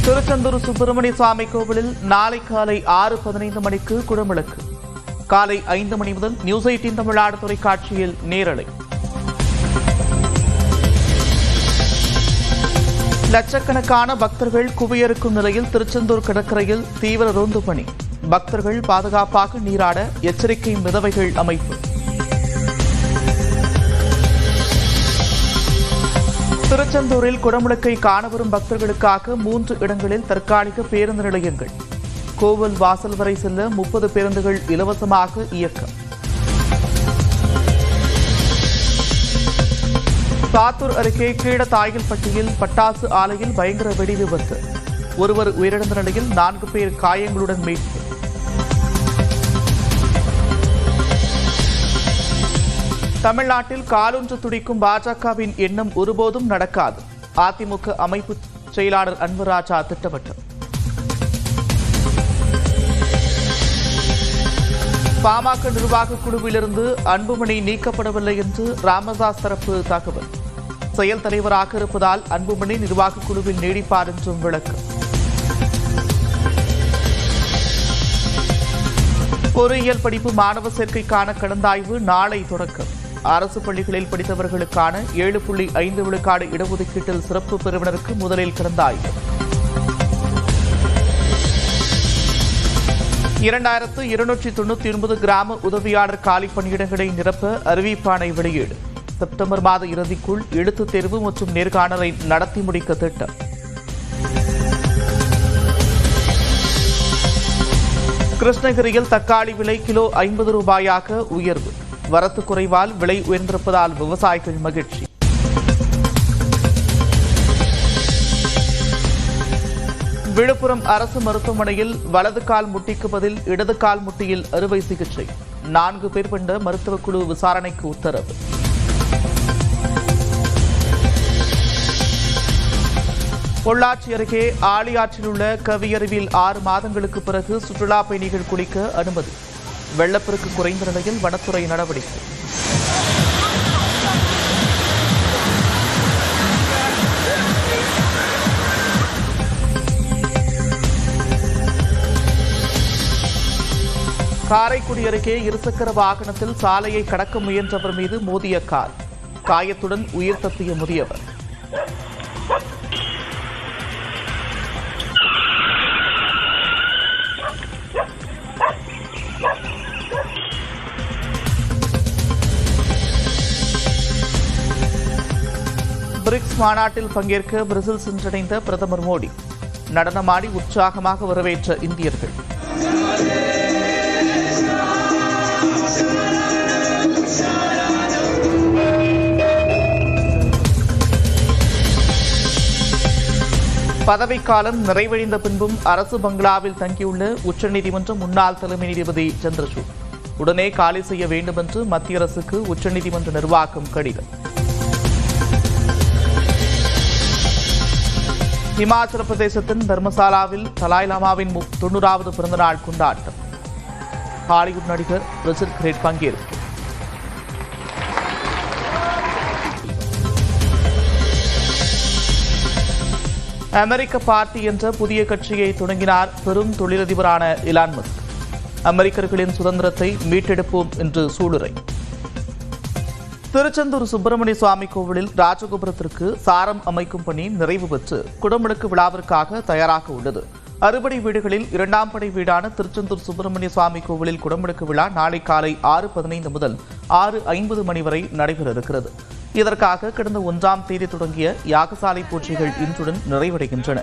திருச்செந்தூர் சுப்பிரமணிய சுவாமி கோவிலில் நாளை காலை 6:15 மணிக்கு குடமுழுக்கு. காலை 5 மணி முதல் நியூஸ் 18 தமிழ்நாடு தொலைக்காட்சியில் நேரலை. லட்சக்கணக்கான பக்தர்கள் குவியறுக்கும் நிலையில் திருச்செந்தூர் கடற்கரையில் தீவிர ரோந்து பணி. பக்தர்கள் பாதுகாப்பாக நீராட எச்சரிக்கை மிதவைகள் அமைப்பு. திருச்செந்தூரில் குடமுழுக்கை காண வரும் பக்தர்களுக்காக 3 இடங்களில் தற்காலிக பேருந்து நிலையங்கள். கோவில் வாசல் வரை செல்ல 30 பேருந்துகள் இலவசமாக இயக்கம். சாத்தூர் அருகே கீழத்தாயல்பட்டியில் பட்டாசு ஆலையில் பயங்கர வெடி விபத்து. ஒருவர் உயிரிழந்த நிலையில் 4 பேர் காயங்களுடன் மீட்பு. தமிழ்நாட்டில் காலூன்று துடிக்கும் பாஜகவின் எண்ணம் ஒருபோதும் நடக்காது. அதிமுக அமைப்பு செயலாளர் அன்புராஜா திட்டவட்டம். பாமக நிர்வாக குழுவிலிருந்து அன்புமணி நீக்கப்படவில்லை என்று ராமதாஸ் தரப்பு தகவல். செயல் தலைவராக இருப்பதால் அன்புமணி நிர்வாக குழுவில் நீடிப்பார் என்றும் விளக்கம். பொறியியல் படிப்பு மாணவர் சேர்க்கைக்கான கலந்தாய்வு நாளை தொடக்கம். அரசு பள்ளிகளில் படித்தவர்களுக்கான 7.5 விழுக்காடு இடஒதுக்கீட்டில் சிறப்பு பிரிவினருக்கு முதலில் கலந்தாய்வு. 2299 கிராம உதவியாளர் காலி பணியிடங்களை நிரப்ப அறிவிப்பாணை வெளியீடு. செப்டம்பர் மாத இறுதிக்குள் எழுத்துத் தேர்வு மற்றும் நேர்காணலை நடத்தி முடிக்க திட்டம். கிருஷ்ணகிரியில் தக்காளி விலை கிலோ 50 ரூபாயாக உயர்வு. வரத்து குறைவால் விலை உயர்ந்திருப்பதால் விவசாயிகள் மகிழ்ச்சி. விழுப்புரம் அரசு மருத்துவமனையில் வலது கால் முட்டிக்கு பதில் இடது கால் முட்டியில் அறுவை சிகிச்சை. 4 பேர் கொண்ட மருத்துவக் குழு விசாரணைக்கு உத்தரவு. பொள்ளாச்சி அருகே ஆழியாற்றில் உள்ள கவியருவியில் 6 மாதங்களுக்கு பிறகு சுற்றுலா பயணிகள் குளிக்க அனுமதி. வெள்ளப்பெருக்கு குறைந்த நிலையில் வனத்துறை நடவடிக்கை. காரைக்குடி அருகே இருசக்கர வாகனத்தில் சாலையை கடக்க முயன்றவர் மீது மோதிய கார். காயத்துடன் உயிர் தப்பிய முதியவர். பிரிக்ஸ் மாநாட்டில் பங்கேற்க பிரேசில் சென்றடைந்த பிரதமர் மோடி நடனமாடி உற்சாகமாக வரவேற்ற இந்தியர்கள். பதவிக்காலம் நிறைவடைந்த பின்பும் அரசு பங்களாவில் தங்கியுள்ள உச்சநீதிமன்ற முன்னாள் தலைமை நீதிபதி சந்திரசூட் உடனே காலி செய்ய வேண்டும் என்று மத்திய அரசுக்கு உச்சநீதிமன்ற நிர்வாகம் கடிதம். இமாச்சல பிரதேசத்தின் தர்மசாலாவில் தலாய் லாமாவின் 90வது பிறந்தநாள் கொண்டாட்டம். ஹாலிவுட் நடிகர் ரிச்சர்ட் கிரேட் பங்கேற்பு. அமெரிக்க பார்ட்டி என்ற புதிய கட்சியை தொடங்கினார் பெரும் தொழிலதிபரான எலான் மஸ்க். அமெரிக்கர்களின் சுதந்திரத்தை மீட்டெடுப்போம் என்று சூளுரை. திருச்செந்தூர் சுப்பிரமணிய சுவாமி கோவிலில் ராஜகோபுரத்திற்கு சாரம் அமைக்கும் பணி நிறைவு பெற்று குடமுழுக்கு விழாவிற்காக தயாராக உள்ளது. அறுபடை வீடுகளில் 2ஆம் படை வீடான திருச்செந்தூர் சுப்பிரமணிய சுவாமி கோவிலில் குடமுழுக்கு விழா நாளை காலை 6:15 முதல் 6:50 மணி வரை நடைபெற இருக்கிறது. இதற்காக கடந்த 1ஆம் தேதி தொடங்கிய யாகசாலை பூஜைகள் இன்றுடன் நிறைவடைகின்றன.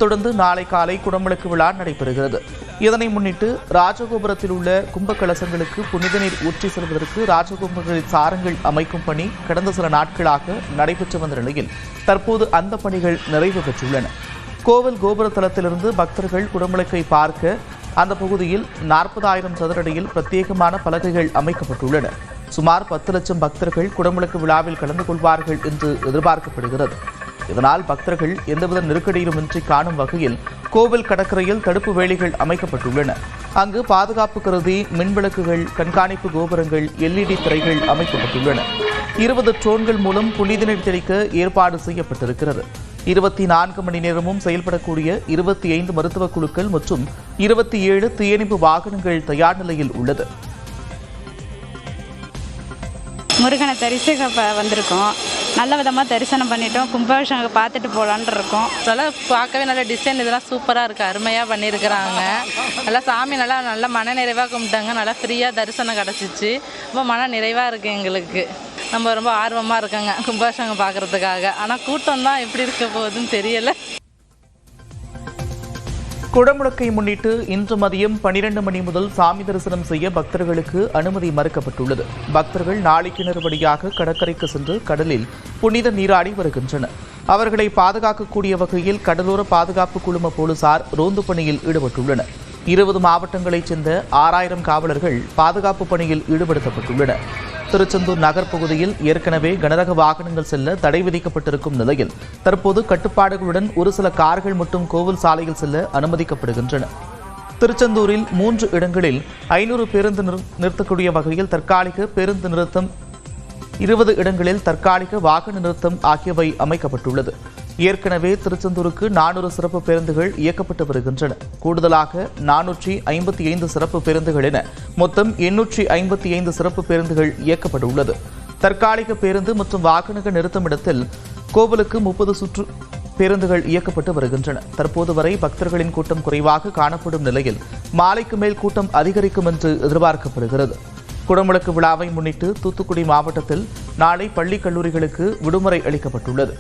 தொடர்ந்து நாளை காலை குடமுழுக்கு விழா நடைபெறுகிறது. இதனை முன்னிட்டு ராஜகோபுரத்தில் உள்ள கும்பகலசங்களுக்கு புனித நீர் ஊற்றி செல்வதற்கு ராஜகோபுரங்களில் சாரங்கள் அமைக்கும் பணி கடந்த சில நாட்களாக நடைபெற்று வந்த நிலையில் தற்போது அந்த பணிகள் நிறைவு பெற்றுள்ளன. கோவில் கோபுர தளத்திலிருந்து பக்தர்கள் குடமுழுக்கை பார்க்க அந்த பகுதியில் 40,000 சதுரடியில் பிரத்யேகமான பலகைகள் அமைக்கப்பட்டுள்ளன. சுமார் 10 லட்சம் பக்தர்கள் குடமுழுக்கு விழாவில் கலந்து கொள்வார்கள் என்று எதிர்பார்க்கப்படுகிறது. இதனால் பக்தர்கள் எந்தவித நெருக்கடியுமின்றி காணும் வகையில் கோவில் கடற்கரையில் தடுப்பு வேலிகள் அமைக்கப்பட்டுள்ளன. அங்கு பாதுகாப்பு கருதி மின்விளக்குகள், கண்காணிப்பு கோபுரங்கள், LED திரைகள் அமைக்கப்பட்டுள்ளன. 20 ட்ரோன்கள் மூலம் புனித நீர் தெளிக்க ஏற்பாடு செய்யப்பட்டிருக்கிறது. 24 மணி நேரமும் செயல்படக்கூடிய 25 மருத்துவ குழுக்கள் மற்றும் 27 தீயணைப்பு வாகனங்கள் தயார் நிலையில் உள்ளது. முருகனை தரிசிக்க வந்திருக்கோம். நல்ல விதமாக தரிசனம் பண்ணிட்டோம். கும்பாபிஷேகம் பார்த்துட்டு போகலான்ட்டு இருக்கோம். அதெல்லாம் பார்க்கவே நல்ல டிசைன் இதெல்லாம் சூப்பராக இருக்குது, அருமையாக பண்ணியிருக்கிறாங்க. நல்லா சாமி நல்லா மன நிறைவாக கும்பிட்டாங்க. நல்லா ஃப்ரீயாக தரிசனம் கிடச்சிச்சு. ரொம்ப மன நிறைவாக இருக்குது எங்களுக்கு. நம்ம ரொம்ப ஆர்வமாக இருக்கோங்க கும்பாபிஷேகம் பார்க்குறதுக்காக. ஆனால் கூட்டம் தான் எப்படி இருக்க போகுதுன்னு தெரியலை. குடமுழுக்கை முன்னிட்டு இன்று மதியம் 12 மணி முதல் சாமி தரிசனம் செய்ய பக்தர்களுக்கு அனுமதி மறுக்கப்பட்டுள்ளது. பக்தர்கள் நாளைக்கிணறு வழியாக கடற்கரைக்கு சென்று கடலில் புனித நீராடி வருகின்றனர். அவர்களை பாதுகாக்கக்கூடிய வகையில் கடலோர பாதுகாப்பு குழும போலீசார் ரோந்து பணியில் ஈடுபட்டுள்ளனர். 20 மாவட்டங்களைச் சேர்ந்த 6000 காவலர்கள் பாதுகாப்பு பணியில் ஈடுபடுத்தப்பட்டுள்ளனர். திருச்செந்தூர் நகர் பகுதியில் ஏற்கனவே கனரக வாகனங்கள் செல்ல தடை விதிக்கப்பட்டிருக்கும் நிலையில் தற்போது கட்டுப்பாடுகளுடன் ஒரு சில கார்கள் மட்டும் கோவில் சாலையில் செல்ல அனுமதிக்கப்படுகின்றன. திருச்செந்தூரில் 3 இடங்களில் 500 பேருந்து நிறுத்தக்கூடிய வகையில் தற்காலிக பேருந்து நிறுத்தம், 20 இடங்களில் தற்காலிக வாகன நிறுத்தம் ஆகியவை அமைக்கப்பட்டுள்ளது. ஏற்கனவே திருச்செந்தூருக்கு 400 சிறப்பு பேருந்துகள் இயக்கப்பட்டு வருகின்றன. கூடுதலாக 455 சிறப்பு பேருந்துகள் என மொத்தம் 855 சிறப்பு பேருந்துகள் இயக்கப்பட உள்ளது. தற்காலிக பேருந்து மற்றும் வாகனங்கள் நிறுத்தமிடத்தில் கோவிலுக்கு 30 சுற்று பேருந்துகள் இயக்கப்பட்டு வருகின்றன. தற்போது வரை பக்தர்களின் கூட்டம் குறைவாக காணப்படும் நிலையில் மாலைக்கு மேல் கூட்டம் அதிகரிக்கும் என்று எதிர்பார்க்கப்படுகிறது. குடமுழுக்கு விழாவை முன்னிட்டு தூத்துக்குடி மாவட்டத்தில் நாளை பள்ளி கல்லூரிகளுக்கு விடுமுறை அளிக்கப்பட்டுள்ளது.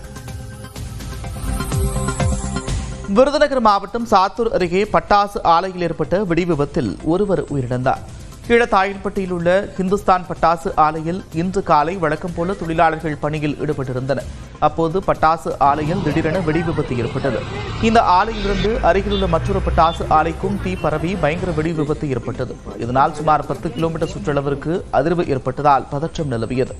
விருதுநகர் மாவட்டம் சாத்தூர் அருகே பட்டாசு ஆலையில் ஏற்பட்ட வெடி விபத்தில் ஒருவர் உயிரிழந்தார். கீழத்தாயன்பட்டியில் உள்ள ஹிந்துஸ்தான் பட்டாசு ஆலையில் இன்று காலை வழக்கம் போல தொழிலாளர்கள் பணியில் ஈடுபட்டிருந்தனர். அப்போது பட்டாசு ஆலையில் திடீரென வெடி விபத்து ஏற்பட்டது. இந்த ஆலையிலிருந்து அருகிலுள்ள மற்றொரு பட்டாசு ஆலைக்கும் தீ பரவி பயங்கர வெடி விபத்து ஏற்பட்டது. இதனால் சுமார் 10 கிலோமீட்டர் சுற்றளவிற்கு அதிர்வு ஏற்பட்டதால் பதற்றம் நிலவியது.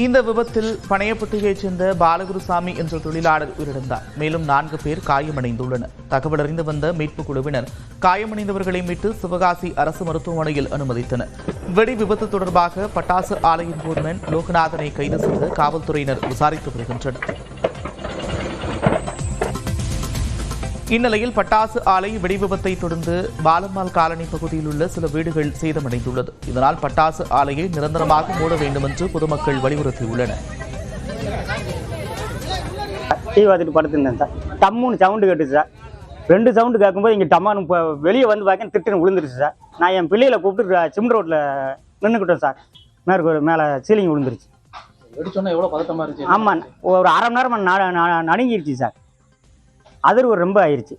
இந்த விபத்தில் பனையப்பட்டியைச் சேர்ந்த பாலகுருசாமி என்ற தொழிலாளர் உயிரிழந்தார். மேலும் 4 பேர் காயமடைந்துள்ளனர். தகவல் அறிந்து வந்த மீட்புக் குழுவினர் காயமடைந்தவர்களை மீட்டு சிவகாசி அரசு மருத்துவமனையில் அனுமதித்தனர். வெடி விபத்து தொடர்பாக பட்டாசு ஆலையின் போர்மேன் லோகநாதனை கைது செய்து காவல்துறையினர் விசாரித்து வருகின்றனர். இந்நிலையில் பட்டாசு ஆலை வெடி விபத்தை தொடர்ந்து பாலம்மாள் காலனி பகுதியில் உள்ள சில வீடுகள் சேதமடைந்துள்ளது. இதனால் பட்டாசு ஆலையை நிரந்தரமாக மூட வேண்டும் என்று பொதுமக்கள் வலியுறுத்தியுள்ளனர். படுத்திருந்தேன் சார். டம்முன்னு சவுண்டு கேட்டுச்சு சார். 2 சவுண்டு கேட்கும்போது இங்கே டம்மானு வெளியே வந்து பார்க்க திட்டுன்னு விழுந்துருச்சு சார். நான் என் பிள்ளைகளை கூப்பிட்டு சிமெண்ட் ரோட்டில் நின்றுக்கிட்டோம் சார். மேலே சீலிங் விழுந்துருச்சு. ஆமாம், ஒரு 1/2 மணி நேரம் நடுங்கிருச்சு சார். அதிர்வு ரொம்ப ஆயிடுச்சு.